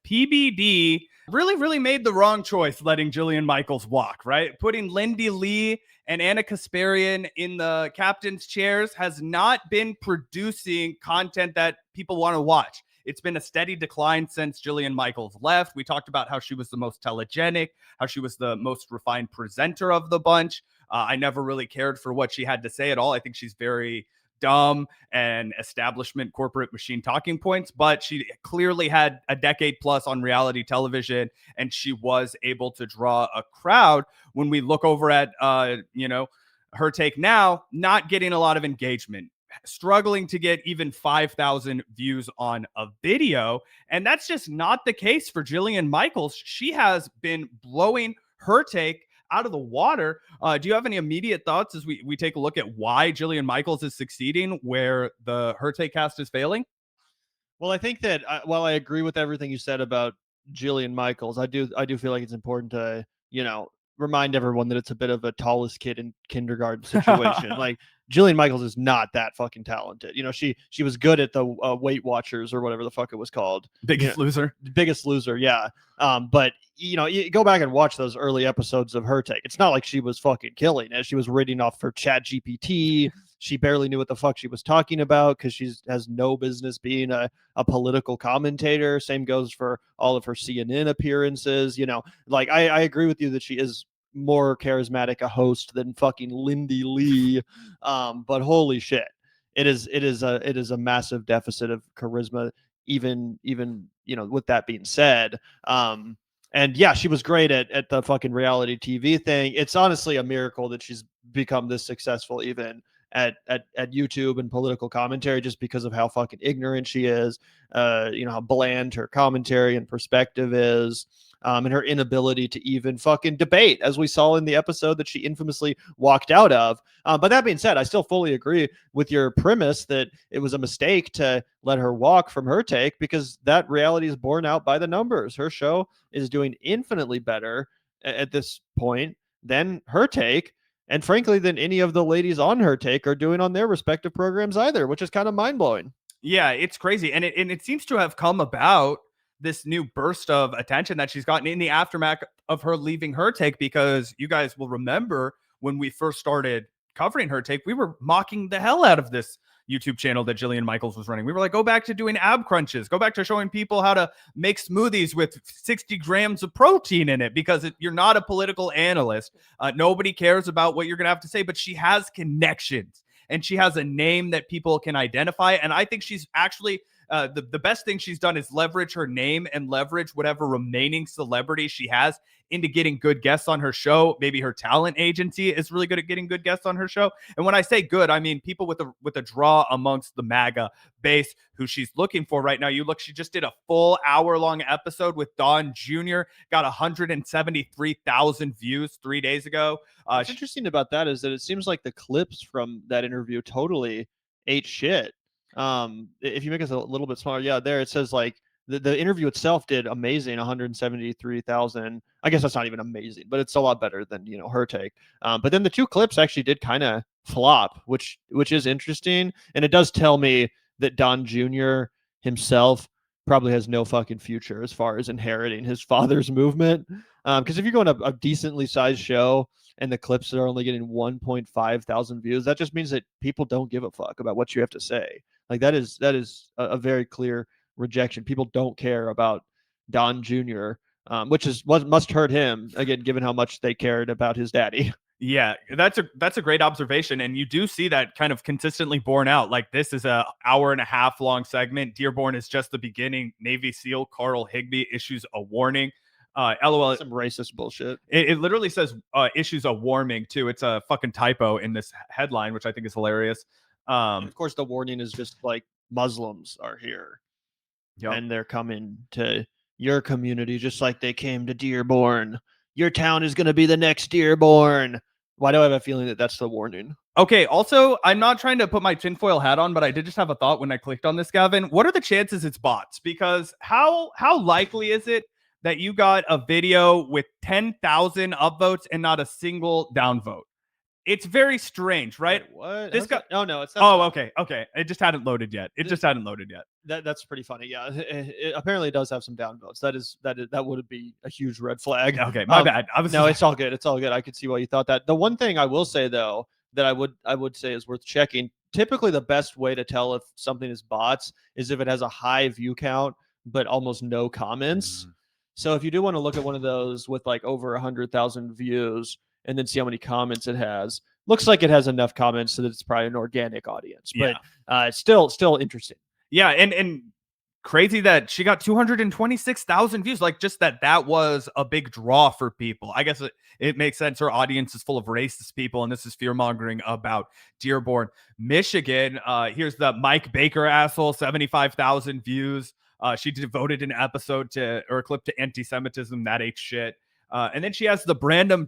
PBD really made the wrong choice letting Jillian Michaels walk, right? Putting Lindy Lee and Anna Kasparian in the captain's chairs has not been producing content that people want to watch. It's been a steady decline since Jillian Michaels left. We talked about how she was the most telegenic, how she was the most refined presenter of the bunch. I never really cared for what she had to say at all. I think she's very dumb and establishment corporate machine talking points, but she clearly had a decade plus on reality television, and she was able to draw a crowd. When we look over at her take now, not getting a lot of engagement, struggling to get even 5,000 views on a video. And that's just not the case for Jillian Michaels. She has been blowing her take out of the water. Do you have any immediate thoughts as we take a look at why Jillian Michaels is succeeding where the Her Take cast is failing? Well, I think that while I agree with everything you said about Jillian Michaels, I do feel like it's important to, remind everyone that it's a bit of a tallest kid in kindergarten situation. Like Jillian Michaels is not that fucking talented. She was good at the Weight Watchers or whatever the fuck it was called. Biggest Loser. Biggest Loser, yeah. But you go back and watch those early episodes of Her Take. It's not like she was fucking killing it. She was reading off her Chat GPT. She barely knew what the fuck she was talking about because she has no business being a political commentator. Same goes for all of her CNN appearances. Like I agree with you that she is more charismatic a host than fucking Lindy Lee. But holy shit, it is a massive deficit of charisma. Even with that being said, and yeah, she was great at the fucking reality TV thing. It's honestly a miracle that she's become this successful even at YouTube and political commentary, just because of how fucking ignorant she is, how bland her commentary and perspective is, and her inability to even fucking debate, as we saw in the episode that she infamously walked out of. But that being said, I still fully agree with your premise that it was a mistake to let her walk from Her Take, because that reality is borne out by the numbers. Her show is doing infinitely better at this point than Her Take, and frankly, than any of the ladies on Her Take are doing on their respective programs either, which is kind of mind-blowing. Yeah, it's crazy. And it seems to have come about, this new burst of attention that she's gotten in the aftermath of her leaving Her Take, because you guys will remember when we first started covering Her Take, we were mocking the hell out of this YouTube channel that Jillian Michaels was running. We were like, go back to doing ab crunches, go back to showing people how to make smoothies with 60 grams of protein in it, because you're not a political analyst. Nobody cares about what you're going to have to say, but she has connections and she has a name that people can identify. And I think she's actually the best thing she's done is leverage her name and leverage whatever remaining celebrity she has into getting good guests on her show. Maybe her talent agency is really good at getting good guests on her show. And when I say good, I mean people with a draw amongst the MAGA base who she's looking for right now. You look, she just did a full hour-long episode with Don Jr., got 173,000 views 3 days ago. What's interesting about that is that it seems like the clips from that interview totally ate shit. If you make us a little bit smaller, yeah, there it says like the interview itself did amazing, 173,000. I guess that's not even amazing, but it's a lot better than Her Take. But then the two clips actually did kind of flop, which is interesting, and it does tell me that Don Jr. himself probably has no fucking future as far as inheriting his father's movement. Because if you're going a decently sized show and the clips are only getting 1.5 thousand views, that just means that people don't give a fuck about what you have to say. Like that is a very clear rejection. People don't care about Don Jr., which is what must hurt him, again, given how much they cared about his daddy. Yeah, that's a great observation, and you do see that kind of consistently borne out. Like this is a hour and a half long segment. Dearborn is just the beginning. Navy SEAL Carl Higbie issues a warning. LOL. Some racist bullshit. It literally says issues a warning too. It's a fucking typo in this headline, which I think is hilarious. Of course, the warning is just like Muslims are here, and they're coming to your community just like they came to Dearborn. Your town is going to be the next Dearborn. Why do I have a feeling that that's the warning? Okay, also, I'm not trying to put my tinfoil hat on, but I did just have a thought when I clicked on this, Gavin. What are the chances it's bots? Because how likely is it that you got a video with 10,000 upvotes and not a single downvote? it's very strange, right? Wait, what? This guy. Oh no, it's Oh, not. okay. It just hadn't loaded yet. That's pretty funny. Yeah, it apparently does have some downvotes. That would be a huge red flag. Okay, my bad. I was No, it's all good. It's all good. I could see why you thought that. The one thing I will say though that I would say is worth checking. Typically, the best way to tell if something is bots is if it has a high view count but almost no comments. So if you do want to look at one of those with like over 100,000 views and then see how many comments it has, looks like it has enough comments so that it's probably an organic audience. But it's still interesting. Yeah, and crazy that she got 226,000 views. Like, just that was a big draw for people. I guess it makes sense. Her audience is full of racist people, and this is fear mongering about Dearborn, Michigan. Here's the Mike Baker asshole, 75,000 views. She devoted an episode or a clip to anti-Semitism. That ain't shit. And then she has the Brandon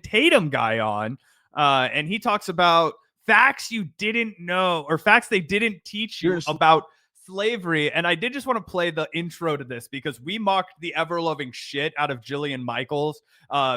Tatum guy on, and he talks about facts you didn't know, or facts they didn't teach you about slavery. And I did just want to play the intro to this because we mocked the ever-loving shit out of Jillian Michaels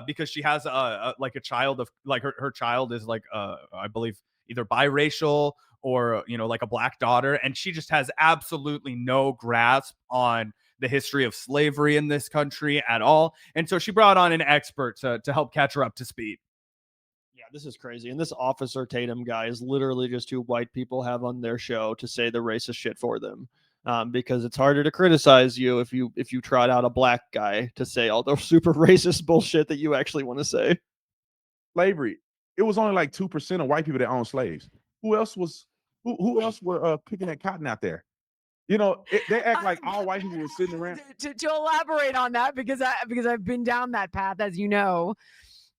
because she has a child of like her child is like I believe either biracial or like a black daughter, and she just has absolutely no grasp on the history of slavery in this country at all. And so she brought on an expert to help catch her up to speed. Yeah, this is crazy. And this Officer Tatum guy is literally just who white people have on their show to say the racist shit for them. Because it's harder to criticize you if you trot out a black guy to say all the super racist bullshit that you actually want to say. Slavery. It was only like 2% of white people that owned slaves. Who else were picking that cotton out there? They act like all white people were sitting around. To elaborate on that, because I've been down that path, as you know,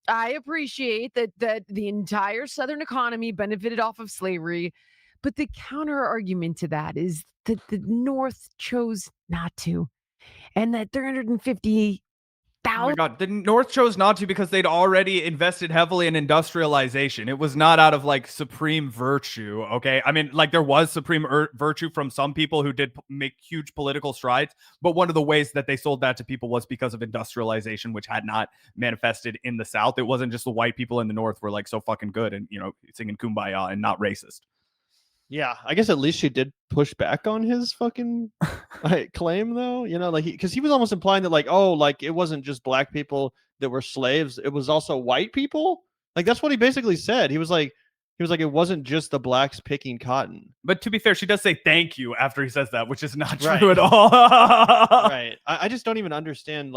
I appreciate that the entire Southern economy benefited off of slavery, but the counter argument to that is that the North chose not to, and that 350,000. Oh my God, the North chose not to because they'd already invested heavily in industrialization. It was not out of like supreme virtue, okay? I mean, like there was supreme virtue from some people who did make huge political strides, but one of the ways that they sold that to people was because of industrialization, which had not manifested in the South. It wasn't just the white people in the North were like so fucking good and, singing Kumbaya and not racist. Yeah, I guess at least she did push back on his fucking claim, though. Because he was almost implying that, it wasn't just black people that were slaves; it was also white people. Like that's what he basically said. He was like, it wasn't just the blacks picking cotton. But to be fair, she does say thank you after he says that, which is not right. true at all. Right. I just don't even understand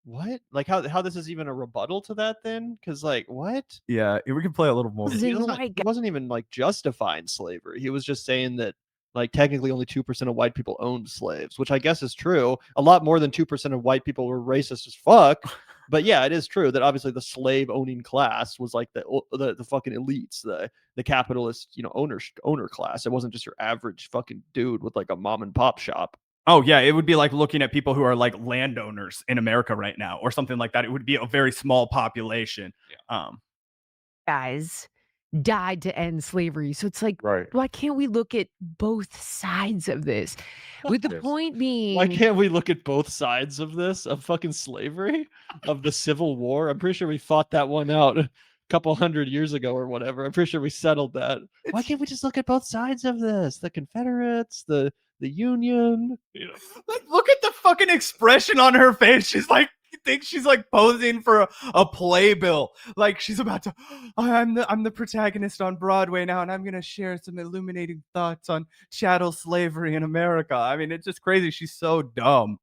what? Like how this is even a rebuttal to that then? Because what? Yeah, we can play a little more. He wasn't even justifying slavery. He was just saying that technically only 2% of white people owned slaves, which I guess is true. A lot more than 2% of white people were racist as fuck. But yeah, it is true that obviously the slave owning class was like the fucking elites, the capitalist, owner class. It wasn't just your average fucking dude with like a mom and pop shop. Oh, yeah, it would be like looking at people who are like landowners in America right now or something like that. It would be a very small population. Yeah. Guys died to end slavery. So it's like, why can't we look at both sides of this? With the point being... Why can't we look at both sides of this, of fucking slavery, of the Civil War? I'm pretty sure we fought that one out a couple hundred years ago or whatever. I'm pretty sure we settled that. Why can't we just look at both sides of this? The Confederates, the Union. Look at the fucking expression on her face. She's like, you think she's like posing for a playbill. Like she's about to, I'm the protagonist on Broadway now, and I'm gonna share some illuminating thoughts on chattel slavery in America. I mean, it's just crazy. She's so dumb.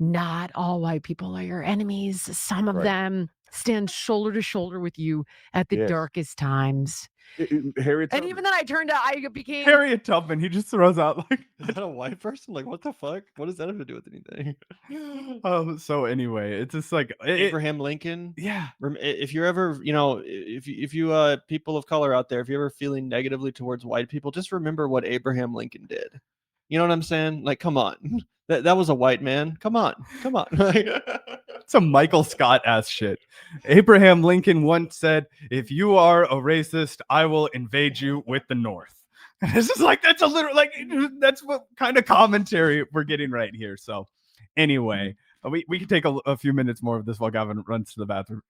Not all white people are your enemies. Some of them stand shoulder to shoulder with you at the darkest times. Harriet Tubman. And even then I became Harriet Tubman. He just throws out like, is that a white person? Like, what the fuck? What does that have to do with anything? So anyway, it's just like Abraham Lincoln. Yeah. If you're ever, if you people of color out there, if you're ever feeling negatively towards white people, just remember what Abraham Lincoln did. You know what I'm saying? Like, come on. That was a white man. Come on. Some Michael Scott ass shit. Abraham Lincoln once said, "If you are a racist, I will invade you with the North." And this is like, that's a little like, that's what kind of commentary we're getting right here. So anyway, we can take a few minutes more of this while Gavin runs to the bathroom.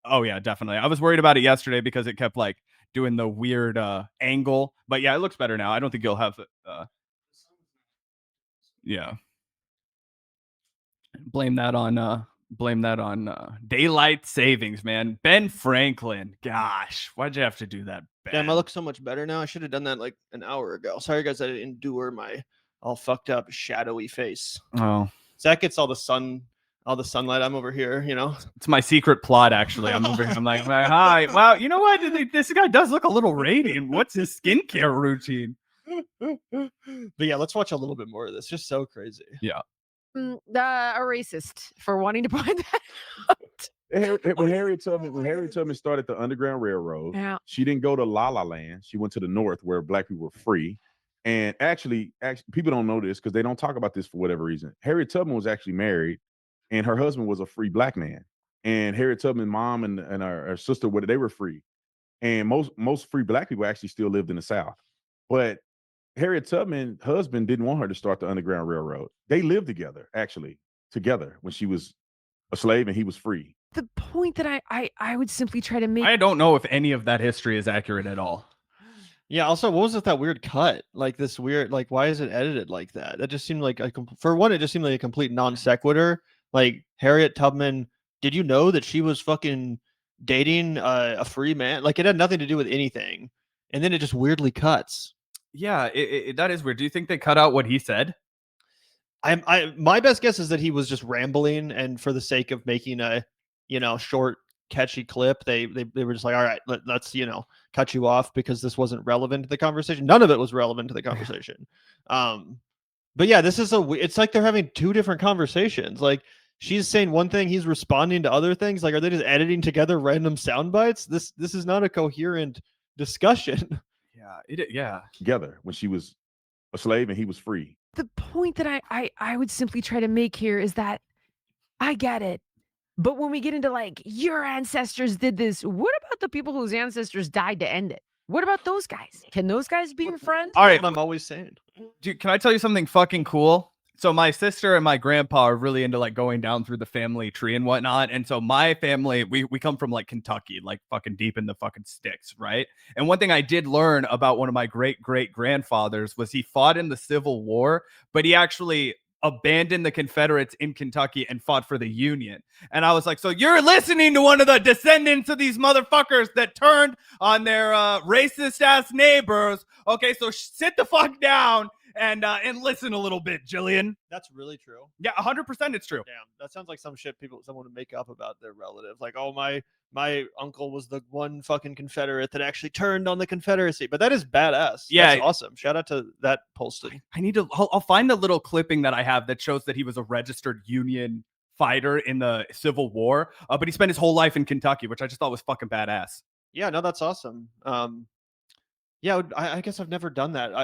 Oh yeah, definitely. I was worried about it yesterday because it kept like doing the weird angle, but yeah, it looks better now. I don't think you'll have yeah. Blame that on daylight savings, man. Ben Franklin. Gosh, why'd you have to do that, Ben? Damn, I look so much better now. I should have done that like an hour ago. Sorry, guys, I didn't endure my all fucked up, shadowy face. Oh, Zach gets all the sunlight. I'm over here, you know. it's my secret plot, actually. I'm over here. I'm like, hi. Wow, you know what? This guy does look a little radiant. What's his skincare routine? But yeah, let's watch a little bit more of this. Just so crazy. Yeah. A racist for wanting to point that out. When Harriet Tubman started the Underground Railroad, Yeah. she didn't go to La La Land. She went to the North where black people were free. And actually, people don't know this because they don't talk about this for whatever reason. Harriet Tubman was actually married, and her husband was a free black man. And Harriet Tubman's mom and her sister, they were free. And most free black people actually still lived in the South. But Harriet Tubman's husband didn't want her to start the Underground Railroad. They lived together when she was a slave and he was free. The point that I would simply try to make. I don't know if any of that history is accurate at all. Yeah. Also, what was with that weird cut? Like this weird, like why is it edited like that? That just seemed like for one, it just seemed like a complete non sequitur. Like Harriet Tubman, did you know that she was fucking dating a free man? Like it had nothing to do with anything, and then it just weirdly cuts. Yeah, that is weird. Do you think they cut out what he said? My best guess is that he was just rambling, and for the sake of making a, short, catchy clip, they were just like, all right, let's cut you off because this wasn't relevant to the conversation. None of it was relevant to the conversation. But yeah, it's like they're having two different conversations. Like she's saying one thing, he's responding to other things. Like, are they just editing together random sound bites? This is not a coherent discussion. Yeah. Together when she was a slave and he was free. The point that I would simply try to make here is that I get it. But when we get into like your ancestors did this, what about the people whose ancestors died to end it? What about those guys? Can those guys be your friends? All right, That's what I'm always saying. Dude, can I tell you something fucking cool? So my sister and my grandpa are really into like going down through the family tree and whatnot. And so my family, we come from like Kentucky, like fucking deep in the fucking sticks, right? And one thing I did learn about one of my great grandfathers was he fought in the Civil War, but he actually abandoned the Confederates in Kentucky and fought for the Union. And I was like, so you're listening to one of the descendants of these motherfuckers that turned on their racist ass neighbors. Okay, so sit the fuck down and listen a little bit, Jillian. That's really true. Yeah, 100% it's true. Damn, that sounds like some shit someone would make up about their relative. Like, oh, my uncle was the one fucking Confederate that actually turned on the Confederacy. But that is badass. Yeah. That's awesome. Shout out to that Polston. I'll find a little clipping that I have that shows that he was a registered Union fighter in the Civil War, but he spent his whole life in Kentucky, which I just thought was fucking badass. Yeah, no, that's awesome. Yeah, I guess I've never done that.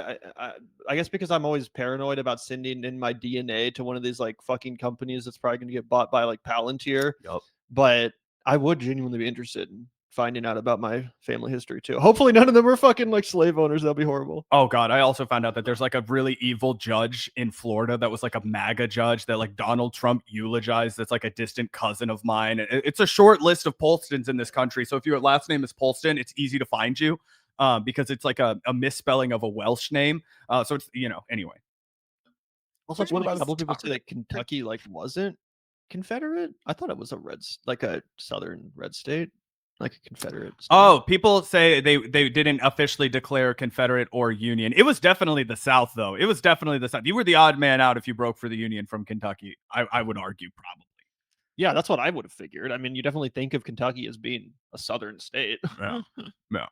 I guess because I'm always paranoid about sending in my DNA to one of these like fucking companies that's probably going to get bought by like Palantir. Yep. But I would genuinely be interested in finding out about my family history too. Hopefully none of them were fucking like slave owners. That'll be horrible. Oh God, I also found out that there's like a really evil judge in Florida that was like a MAGA judge that like Donald Trump eulogized. That's like a distant cousin of mine. It's a short list of Polstons in this country. So if your last name is Polston, it's easy to find you. Because it's like a misspelling of a Welsh name. So it's, anyway. Also, what about a couple people say that Kentucky like wasn't Confederate? I thought it was like a southern red state, like a Confederate state. Oh, people say they didn't officially declare Confederate or Union. It was definitely the South, though. It was definitely the South. You were the odd man out if you broke for the Union from Kentucky. I would argue probably. Yeah, that's what I would have figured. I mean, you definitely think of Kentucky as being a southern state. Yeah. Yeah.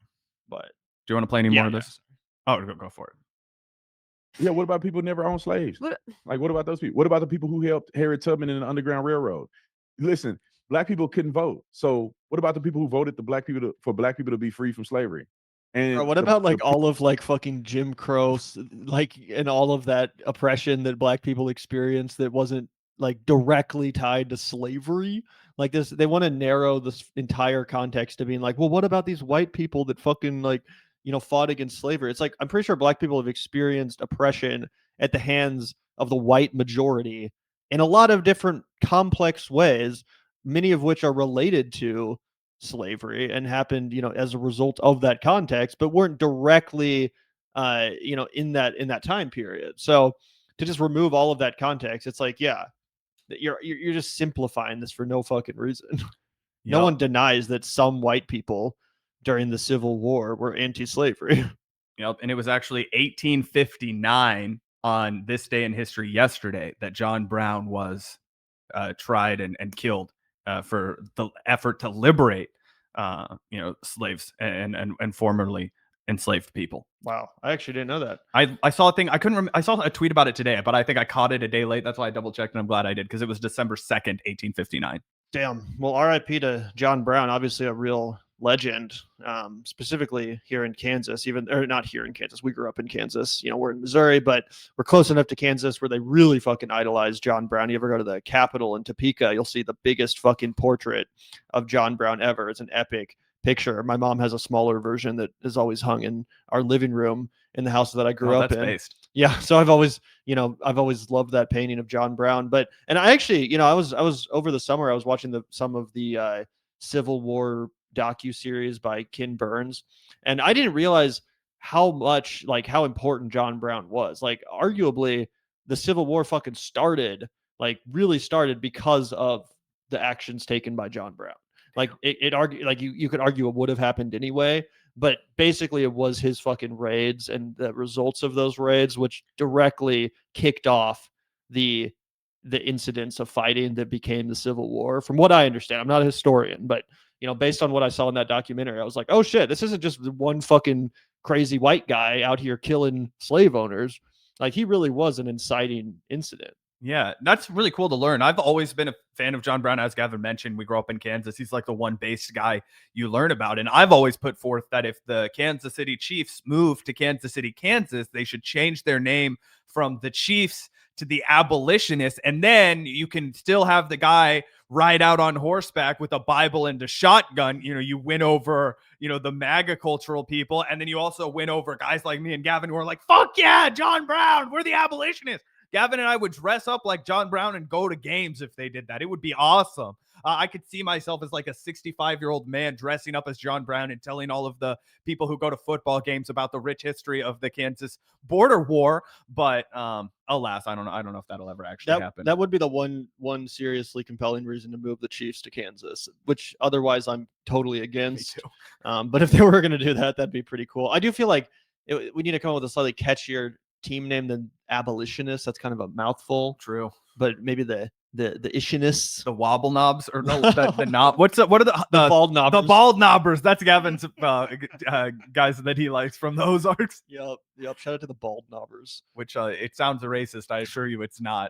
But do you want to play any more of this? Oh, go for it. Yeah, what about people who never owned slaves? Like, what about those people? What about the people who helped Harriet Tubman in the Underground Railroad? Listen, black people couldn't vote. So what about the people who voted for black people to be free from slavery? And what about like all of like fucking Jim Crow, like, and all of that oppression that black people experienced that wasn't like directly tied to slavery? Like this, they want to narrow this entire context to being like, well, what about these white people that fucking like, fought against slavery? It's like, I'm pretty sure black people have experienced oppression at the hands of the white majority in a lot of different complex ways, many of which are related to slavery and happened, as a result of that context, but weren't directly, in that time period. So to just remove all of that context, it's like, yeah, you're just simplifying this for no fucking reason. No Yep. one denies that some white people during the Civil War were anti-slavery. Yep. And it was actually 1859 on this day in history yesterday that John Brown was tried and killed for the effort to liberate, slaves and formerly enslaved people. Wow, I actually didn't know that. I saw a thing. I couldn't remember. I saw a tweet about it today, but I think I caught it a day late. That's why I double checked, and I'm glad I did because it was December 2nd, 1859. Damn. Well, R.I.P. to John Brown, obviously a real legend, specifically here in Kansas, or not here in Kansas. We grew up in Kansas. We're in Missouri, but we're close enough to Kansas where they really fucking idolize John Brown. You ever go to the Capitol in Topeka, you'll see the biggest fucking portrait of John Brown ever. It's an epic picture. My mom has a smaller version that is always hung in our living room in the house that I grew up in. Based. Yeah, so I've always loved that painting of John Brown. And I actually, I was over the summer, I was watching some of the Civil War docu-series by Ken Burns, and I didn't realize how important John Brown was. Like, arguably, the Civil War fucking really started because of the actions taken by John Brown. Like, you could argue it would have happened anyway, but basically it was his fucking raids and the results of those raids which directly kicked off the incidents of fighting that became the Civil War. From what I understand, I'm not a historian, but based on what I saw in that documentary, I was like, oh shit, this isn't just one fucking crazy white guy out here killing slave owners. Like, he really was an inciting incident. Yeah, that's really cool to learn. I've always been a fan of John Brown. As Gavin mentioned, we grew up in Kansas. He's like the one based guy you learn about. And I've always put forth that if the Kansas City Chiefs move to Kansas City, Kansas, they should change their name from the Chiefs to the Abolitionists. And then you can still have the guy ride out on horseback with a Bible and a shotgun. You win over, the MAGA cultural people. And then you also win over guys like me and Gavin who are like, fuck yeah, John Brown, we're the abolitionists. Gavin and I would dress up like John Brown and go to games if they did that. It would be awesome. I could see myself as like a 65-year-old man dressing up as John Brown and telling all of the people who go to football games about the rich history of the Kansas border war. But alas, I don't know if that'll ever actually happen. That would be the one seriously compelling reason to move the Chiefs to Kansas, which otherwise I'm totally against. But if they were going to do that, that'd be pretty cool. I do feel like we need to come up with a slightly catchier team name than Abolitionists. That's kind of a mouthful. True. But maybe the Ishinists, the Wobble Knobs, or no, the knob. What are the bald knobbers? The bald knobbers. That's Gavin's guys that he likes from the Ozarks. Yep. Shout out to the bald knobbers. Which it sounds racist. I assure you, it's not.